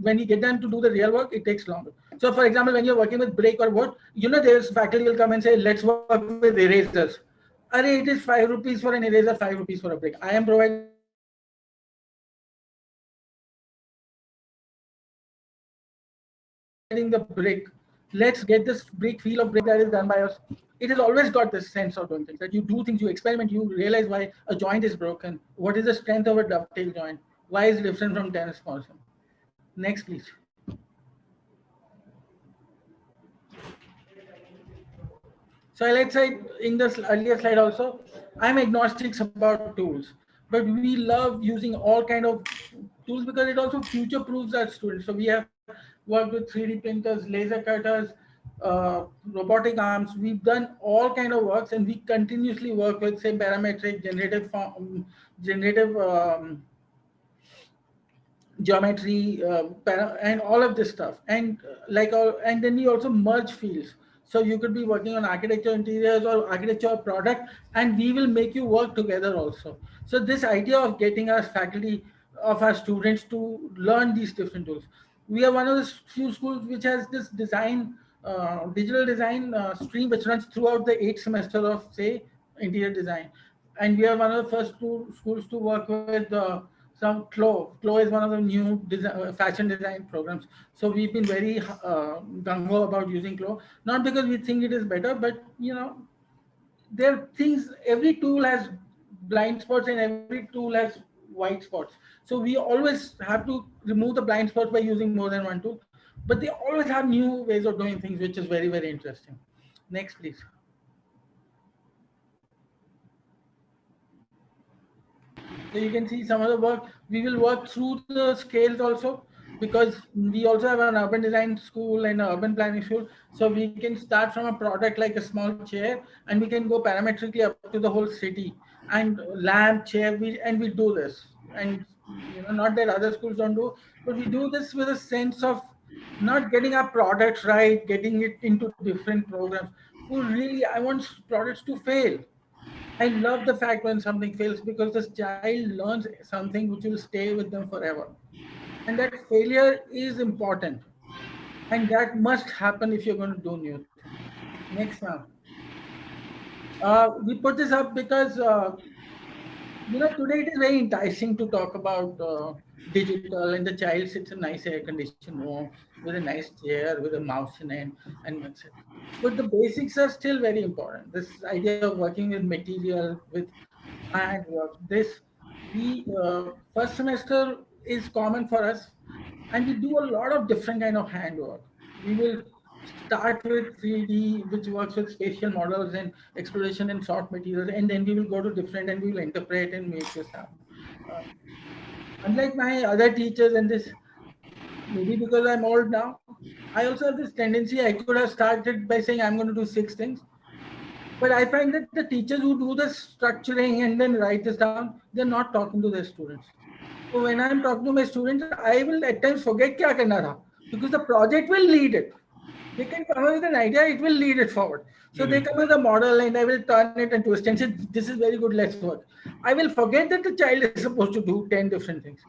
when you get them to do the real work, it takes longer. So for example, when you're working with brake or what, there's faculty will come and say, let's work with erasers. It is 5 rupees for an eraser, 5 rupees for a brake. I am providing the brake. Let's get this brake feel of brake that is done by us. It has always got this sense of doing things, that you do things, you experiment, you realize why a joint is broken, what is the strength of a dovetail joint, why is it different from tennis person. Next, please. So let's say in this earlier slide also, I'm agnostic about tools, but we love using all kind of tools because it also future proofs our students. So we have worked with 3D printers, laser cutters, robotic arms. We've done all kind of works, and we continuously work with say parametric, generative geometry, and all of this stuff, and and then we also merge fields. So you could be working on architecture interiors or architecture product, and we will make you work together also. So this idea of getting our faculty, of our students to learn these different tools. We are one of the few schools which has this design, digital design stream which runs throughout the 8th semester of say interior design, and we are one of the first two schools to work with some CLO. CLO is one of the new fashion design programs. So we've been very gung-ho about using CLO, not because we think it is better, but there are things, every tool has blind spots and every tool has white spots. So we always have to remove the blind spots by using more than one tool, but they always have new ways of doing things, which is very, very interesting. Next, please. So you can see some of the work. We will work through the scales also, because we also have an urban design school and an urban planning school. So we can start from a product like a small chair, and we can go parametrically up to the whole city, and lamp, chair, and we do this. And not that other schools don't do, but we do this with a sense of not getting our products right, getting it into different programs. Who really, I want products to fail. I love the fact when something fails, because this child learns something which will stay with them forever. And that failure is important. And that must happen if you're going to do new things. Next now. We put this up because today it is very enticing to talk about digital, and the child sits in a nice air conditioned room with a nice chair with a mouse in it, and that's it. But the basics are still very important. This idea of working with material, with hand work, this we first semester is common for us, and we do a lot of different kind of handwork. We will start with 3D, which works with spatial models and exploration and soft materials, and then we will go to different and we will interpret and make this happen. Uh, Unlike my other teachers, and this maybe because I'm old now, I also have this tendency. I could have started by saying I'm going to do 6 things, but I find that the teachers who do the structuring and then write this down, they're not talking to their students. So when I'm talking to my students, I will at times forget kya karna tha, because the project will lead it. They can come up with an idea, it will lead it forward. So they come with a model and I will turn it and twist and say, this is very good, let's work. I will forget that the child is supposed to do 10 different things.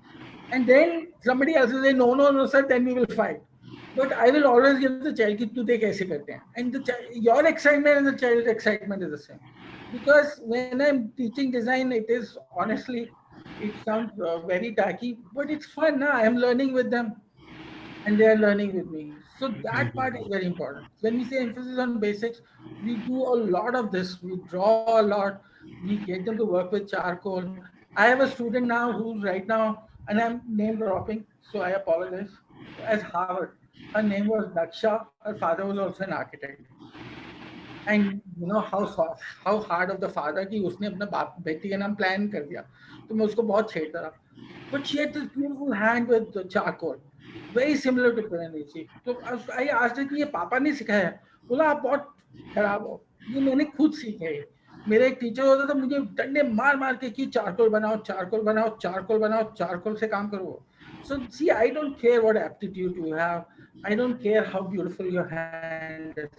And then somebody else will say, no, no, no, sir, then we will fight. But I will always give the child ki tu dekh aise karte hain. And your excitement and the child's excitement is the same. Because when I'm teaching design, it is honestly, it sounds very tacky, but it's fun. I am learning with them and they are learning with me. So that part is very important. When we say emphasis on basics, we do a lot of this. We draw a lot. We get them to work with charcoal. I have a student now who's right now, and I'm name dropping, so I apologize, as Harvard. Her name was Daksha. Her father was also an architect. And you know how hard of the father कि उसने अपना बाप बेटी का नाम plan कर दिया, तो मैं उसको बहुत छेड़ता रहा. But she had this beautiful hand with the charcoal, very similar to Piranesi. तो I asked her कि ये पापा ने सिखाया है. बोला आप बहुत खराब हो, ये मैंने खुद सीखा है. मेरा एक टीचर होता था, मुझे डंडे मार मार के कि चारकोल बनाओ, चारकोल बनाओ, चारकोल बनाओ, चारकोल से काम करो. So see, I don't care what aptitude you have. I don't care how beautiful your hand is.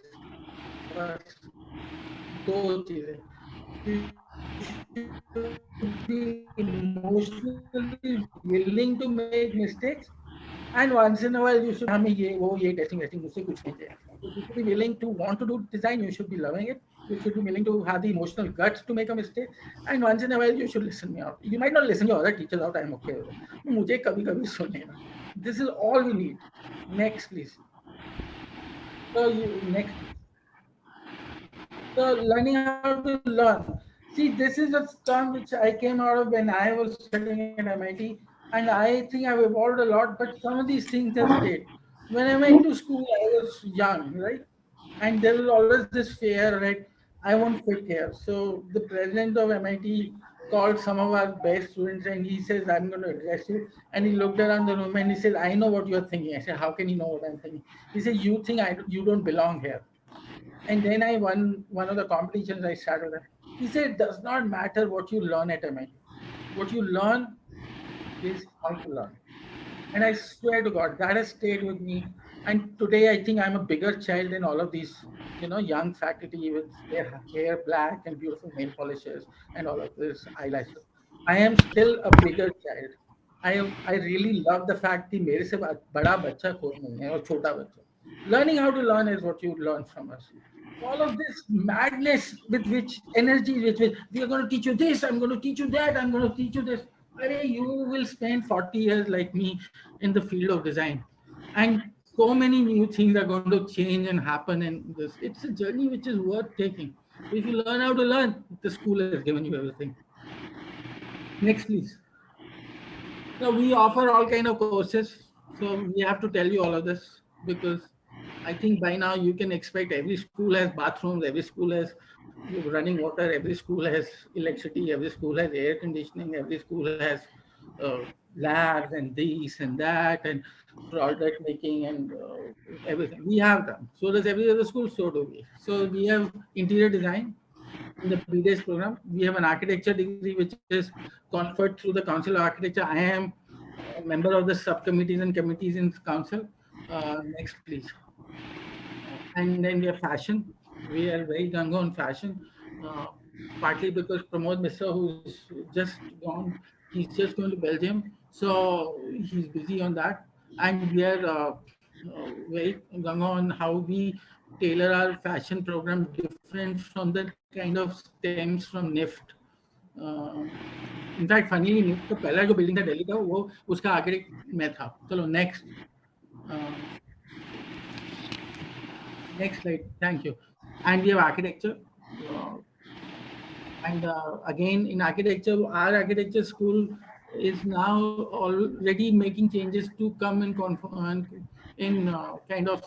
बस दो चीजें. You should be emotionally willing to make mistakes, and once in a while you should हमें ये वो ये testing मुझसे कुछ नहीं चाहिए. You should be willing to want to do design. You should be loving it. You should be willing to have the emotional guts to make a mistake. And once in a while you should listen me out. You might not listen your other teachers out. I'm okay with it. मुझे कभी-कभी सुनेगा. This is all we need. Next, please. So next. So learning how to learn. See, this is a term which I came out of when I was studying at MIT, and I think I've evolved a lot, but some of these things have stayed. When I went to school, I was young, right? And there was always this fear, right? I won't fit here. So the president of MIT called some of our best students and he says, I'm going to address you. And he looked around the room and he said, I know what you're thinking. I said, how can you know what I'm thinking? He said, you think you don't belong here. And then I won one of the competitions I started with. He said, it does not matter what you learn at MIT. What you learn is how to learn. And I swear to God, that has stayed with me. And today I think I'm a bigger child than all of these, young faculty with their hair black and beautiful nail polishes and all of this eyelashes. I am still a bigger child. I really love the fact that मेरे से बड़ा बच्चा कोई नहीं है और छोटा बच्चा. Learning how to learn is what you learn from us. All of this madness with which energy with which we are going to teach you this, I'm going to teach you that, I'm going to teach you this. You will spend 40 years like me in the field of design, and so many new things are going to change and happen in this. It's a journey which is worth taking. If you learn how to learn, the school has given you everything. Next, please. So we offer all kind of courses. So we have to tell you all of this because I think by now you can expect every school has bathrooms, every school has running water, every school has electricity, every school has air conditioning, every school has uh, labs and this and that and product making and everything. We have them. So does every other school, so do we. So we have interior design in the BDS program. We have an architecture degree, which is conferred through the Council of Architecture. I am a member of the subcommittees and committees in council. Next, please. And then we have fashion. We are very gung ho on fashion, uh, partly because Pramod Misra, who's just gone, he's just going to Belgium, so he's busy on that. And we are very gung ho on how we tailor our fashion program different from the kind of stems from NIFT. In fact funnily NIFT का पहला जो building था दिल्ली का वो उसका architect मैं था. चलो next. Next slide. Thank you. And we have architecture. Uh, and again, in architecture, our architecture school is now already making changes to come in kind of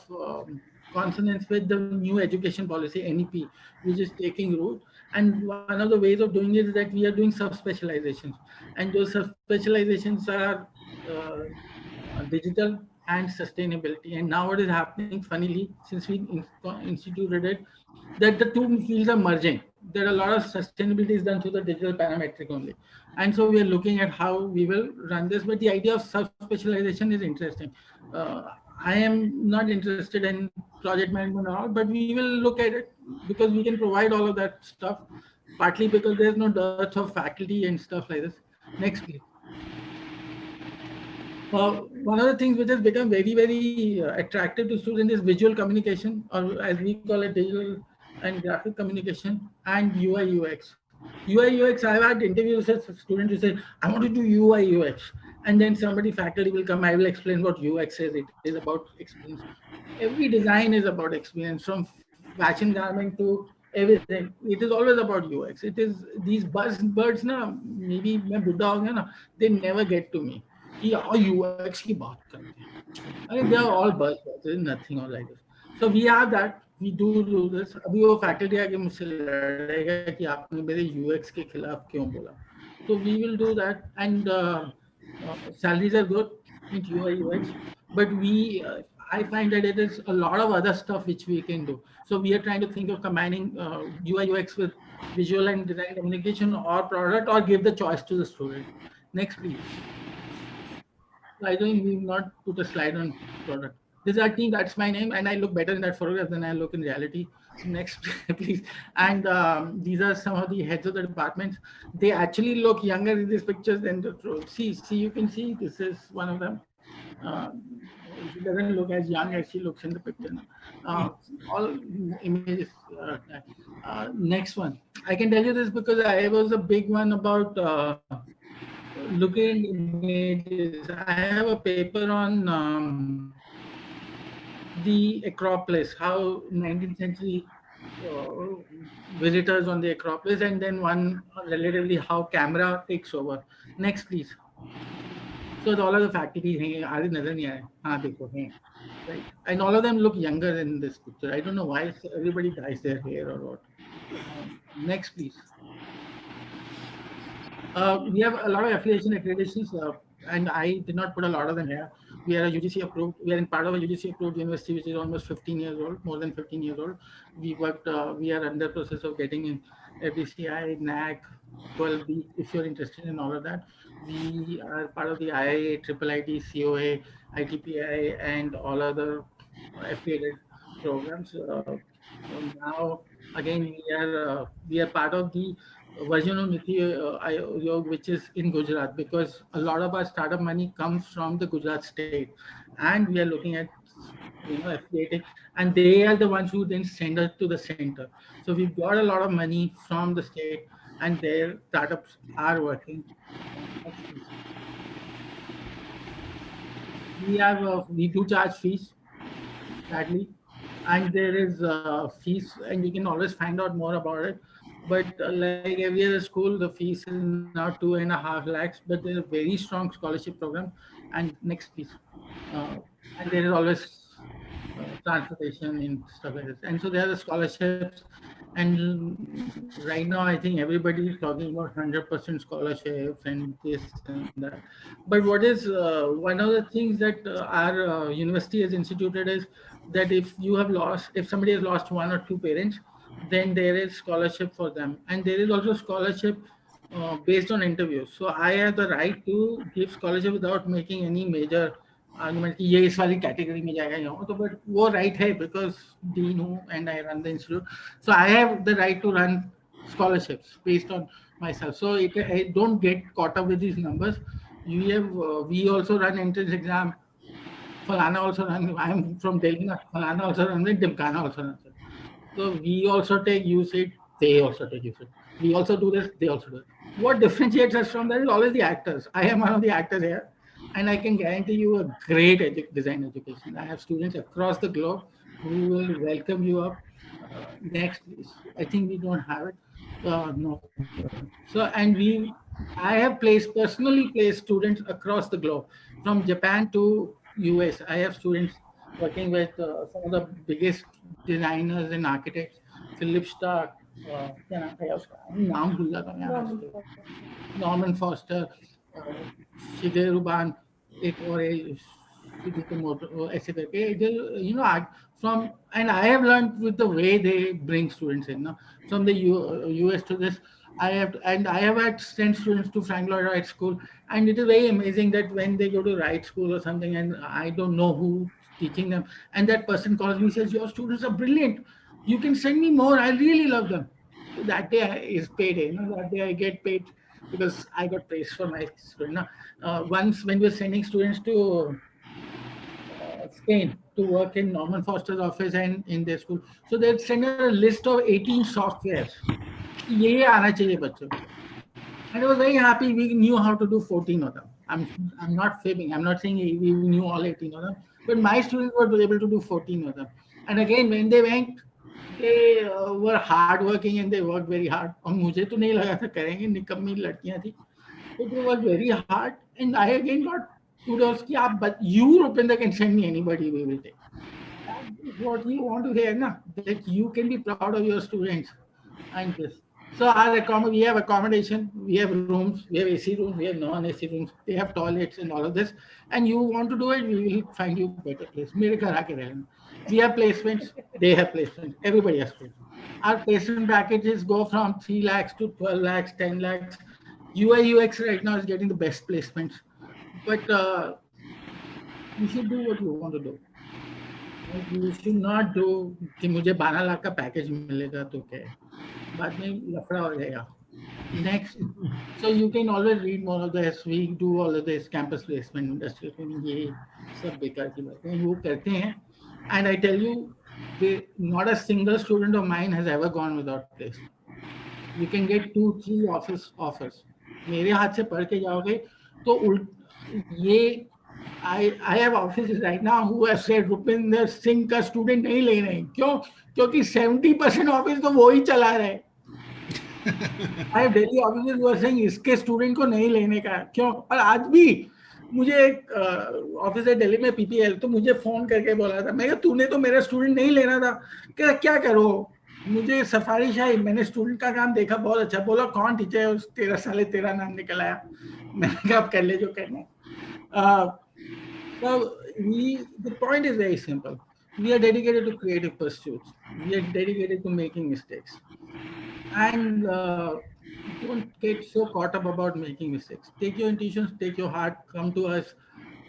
consonance with the new education policy, NEP, which is taking root. And one of the ways of doing it is that we are doing sub-specializations. And those sub-specializations are digital and sustainability. And now what is happening, funnily, since we instituted it, that the two fields are merging. There are a lot of sustainability is done through the digital parametric only. And so we are looking at how we will run this. But the idea of sub-specialization is interesting. I am not interested in project management at all, but we will look at it because we can provide all of that stuff, partly because there's no dearth of faculty and stuff like this. Next, please. One of the things which has become very, very attractive to students is visual communication, or as we call it, digital and graphic communication, and UI UX. UI UX, I've had interviews with students who say, I want to do UI UX. And then somebody faculty will come, I will explain what UX is. It is about experience. Every design is about experience, from fashion garment to everything. It is always about UX. It is these buzzwords, na, maybe they never get to me. UX की बात करते हैं. They are all buzzwords. There is nothing all like this. So we have that. We do this. अभी वो faculty आके मुझसे लड़ेगा कि आपने मेरे UX के खिलाफ क्यों बोला. So we will do that, and salaries are good with UI UX, but I find that it is a lot of other stuff which we can do. So we are trying to think of combining UI UX with visual and design communication or product, or give the choice to the student. Next, please. I think we've not put a slide on product. This is our team, that's my name, and I look better in that photograph than I look in reality. Next, please. And these are some of the heads of the departments. They actually look younger in these pictures than the truth. See, you can see this is one of them. She doesn't look as young as she looks in the picture. All images. Next one. I can tell you this because I was a big one about looking images. I have a paper on the Acropolis, how 19th century visitors on the Acropolis, and then one relatively how camera takes over. Next, please. So all of the faculty right? And all of them look younger in this picture. I don't know why everybody dyes their hair or what. Next, please. We have a lot of affiliation accreditations, and I did not put a lot of them here. We are a UGC approved. We are in part of a UGC approved university, which is almost 15 years old, more than 15 years old. We worked. We are under process of getting in FDCI, NAC, 12B. If you're interested in all of that, we are part of the IIA, IIIT, COA, ITPI, and all other affiliated programs. Now, again, we are part of the version of Niti Aayog, which is in Gujarat, because a lot of our startup money comes from the Gujarat state, and we are looking at affiliating, and they are the ones who then send us to the center. So we've got a lot of money from the state, and their startups are working. We do charge fees, sadly, and there is fees, and you can always find out more about it. But like every other school, the fees is now 2.5 lakhs, but there's a very strong scholarship program. And next, please. And there is always transportation and stuff like this. And so there are the scholarships. And right now, I think everybody is talking about 100% scholarships and this and that. But what is one of the things that our university has instituted is that if somebody has lost one or two parents, then there is scholarship for them. And there is also scholarship based on interviews. So I have the right to give scholarship without making any major argument कि ये इस वाली category में जाएगा यहाँ तो but वो right है बिकॉज डीन हूँ and I run the institute so I have the right to run scholarships based on myself. So I don't get caught up with these numbers. We also run entrance exam. Falana also run. I am from Delhi. Falana also runs it. Dimkana also runs it. So we also take UCIT. They also take UCIT. We also do this. They also do it. What differentiates us from that is always the actors. I am one of the actors here, and I can guarantee you a great design education. I have students across the globe who will welcome you up. Next, I think we don't have it. No. So, I have personally placed students across the globe, from Japan to US. I have students working with some of the biggest designers and architects, Philip Stark, क्या नाम था उसका? नाम भूल जाता हूँ यार. Norman Foster, Shigeru Ban, एक और ऐसे करके from, and I have learned with the way they bring students in, from the US to this. I have had sent students to Frank Lloyd Wright School, and it is very amazing that when they go to Wright School or something, and I don't know who's teaching them, and that person calls me and says, "Your students are brilliant. You can send me more. I really love them." So that day is payday. That day I get paid because I got praised for my student. Once when we were sending students to Spain to work in Norman Foster's office and in their school, so they'd send a list of 18 softwares. ये आना चाहिए बच्चों को. And I was very happy we knew how to do 14 of them. I'm not fibbing. I'm not saying we knew all 18 of them, but my students were able to do 14 of them. And again, when they went, they were hardworking and they worked very hard. और मुझे तो नहीं लगा था करेंगे, निकम्मी लड़कियां थी. But they worked very hard, and I again got kudos कि आप, but you Rupinder can send me anybody, we will take. That is what you want to hear, na? That you can be proud of your students and this. So we have accommodation, we have rooms, we have AC rooms, we have non-AC rooms, they have toilets and all of this. And you want to do it, we will find you a better place. मेरे घर आके रहना. We have placements, they have placements, everybody has placements. Our placement packages go from 3 lakhs to 12 lakhs, 10 lakhs. UI UX right now is getting the best placements. But you should do what you want to do. You should not do कि मुझे 12 लाख का package मिलेगा तो क्या है, बाद में लफड़ा हो जाएगा. Next, so you can always read more of this. We do all of this campus placement, industrial training, ये सब बेकार की बातें वो करते हैं. And I tell you, not a single student of mine has ever gone without placement. You can get 2-3 offers. मेरे हाथ से पढ़ के जाओगे तो ये I have offices right now who have said Rupinder Singh का student नहीं ले रहे हैं. क्यों? क्योंकि 70% ऑफिस तो वो ही चला रहे हैं. I have Delhi offices who are saying इसके स्टूडेंट को नहीं लेने का. क्यों? और आज भी मुझे एक ऑफिस है दिल्ली में PPL, तो मुझे फोन करके बोला था, मैं कहा तूने तो मेरा स्टूडेंट नहीं लेना था. क्या करो? मुझे सिफारिश आई, मैंने स्टूडेंट का काम देखा बहुत अच्छा. बोला कौन टीचर है? 13 साल तेरा नाम निकल आया. मैंने कहा आप कर ले जो करना. So the point is very simple. We are dedicated to creative pursuits. We are dedicated to making mistakes. And don't get so caught up about making mistakes. Take your intuitions, take your heart, come to us,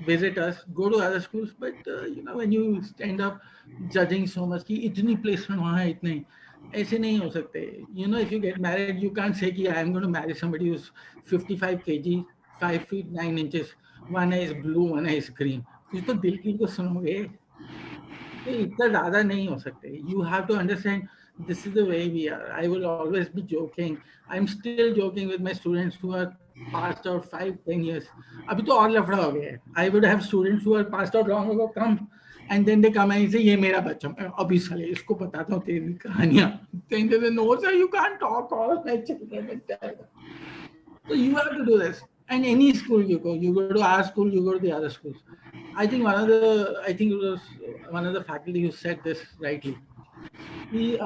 visit us, go to other schools. But when you stand up judging so much कि इतनी placement वहाँ है इतने, ऐसे नहीं हो सकते. If you get married, you can't say कि I am going to marry somebody who's 55 kg, 5 feet 9 inches. One is blue, one is green. कुछ तो दिल की तो सुनोगे. इतना ज़्यादा नहीं हो सकते. You have to understand this is the way we are. I will always be joking. I'm still joking with my students who are passed out 5-10 years. अभी तो और लफड़ा हो गया है. I would have students who are passed out long ago come and then they come and say ये मेरा बच्चा. अभी साले इसको बताता हूँ तेरी कहानियाँ. Then they say no sir, you can't talk all my children. So you have to do this. And any school you go to our school, you go to the other schools. I think it was one of the faculty who said this rightly. He,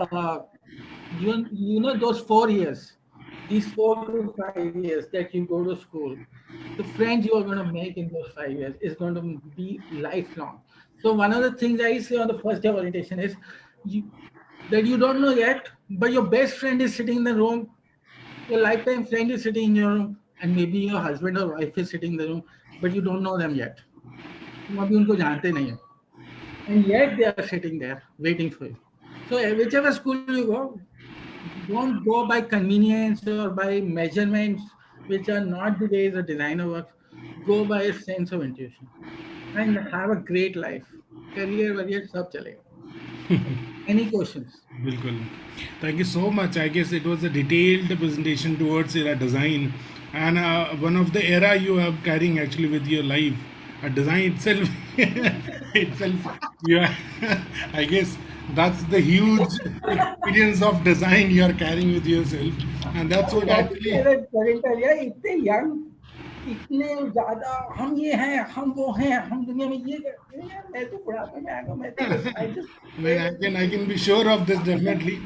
you know, those 4 years, these 4 to 5 years that you go to school, the friends you are going to make in those 5 years is going to be lifelong. So one of the things I say on the first day of orientation is you, that you don't know yet, but your best friend is sitting in the room, your lifetime friend is sitting in your room, and maybe your husband or wife is sitting in the room, but you don't know them yet. तुम अभी उनको जानते नहीं हो. And yet they are sitting there waiting for you. So whichever school you go, don't go by convenience or by measurements which are not the ways a designer works. Go by a sense of intuition and have a great life. Career, sab chalega. Any questions? Bilkul. Thank you so much. I guess it was a detailed presentation towards design, and one of the era you are carrying actually with your life. A design itself, yeah. I guess that's the huge experience of design you are carrying with yourself, and that's what actually. इतने young, इतने ज्यादा हम ये हैं, हम वो हैं, हम दुनिया में ये करते हैं. यार मैं तो बुढ़ापे में आ गया. मैं तो I just I can be sure of this definitely.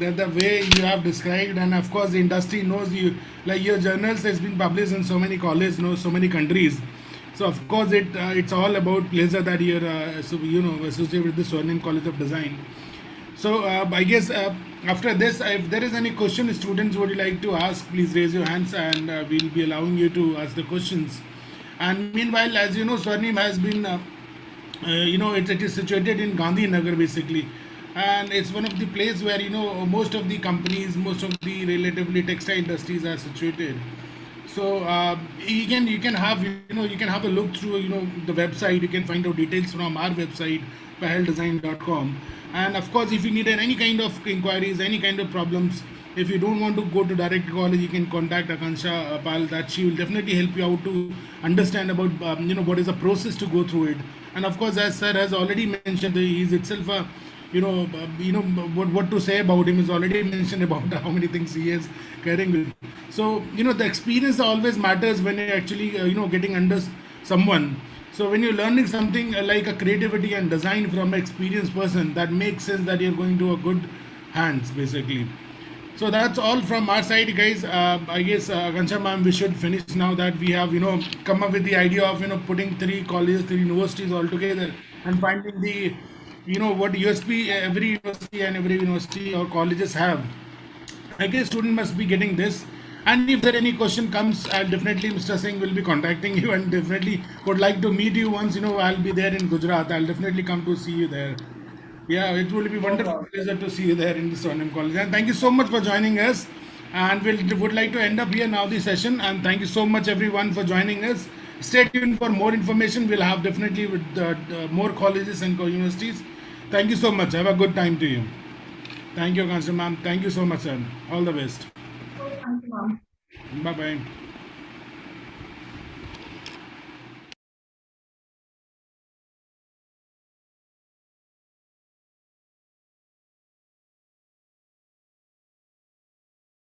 That the way you have described, and of course the industry knows you. Like your journals has been published in so many colleges, so many countries. So of course it's all about pleasure that you're associated with the Swarnim College of Design. So I guess after this, if there is any question students would like to ask, please raise your hands, and we'll be allowing you to ask the questions. And meanwhile, as you know, Swarnim has been it is situated in Gandhi Nagar basically, and it's one of the place where most of the companies, most of the relatively textile industries are situated. So you can have you can have a look through the website. You can find out details from our website, paheldesign.com. And of course, if you need any kind of inquiries, any kind of problems, if you don't want to go to direct college, you can contact Akansha Pal. That she will definitely help you out to understand about what is the process to go through it. And of course, as sir has already mentioned, he is itself a what to say about him is already mentioned about how many things he is carrying with. So the experience always matters when you're actually getting under someone. So when you're learning something like a creativity and design from an experienced person, that makes sense that you're going to a good hands basically. So that's all from our side, guys. I guess Akansha ma'am, we should finish now that we have come up with the idea of putting 3 colleges, 3 universities all together, and finding the what USP every university and every university or colleges have. I guess student must be getting this. And if there any question comes, I'll definitely, Mr. Singh will be contacting you, and definitely would like to meet you once. I'll be there in Gujarat. I'll definitely come to see you there. Yeah, it will be wonderful pleasure to see you there in the Swarnim College. And thank you so much for joining us. And would like to end up here now the session. And thank you so much everyone for joining us. Stay tuned for more information. We'll have definitely with more colleges and universities. Thank you so much. Have a good time to you. Thank you, Akansha ma'am. Thank you so much, sir. All the best. Thank you, ma'am. Bye bye.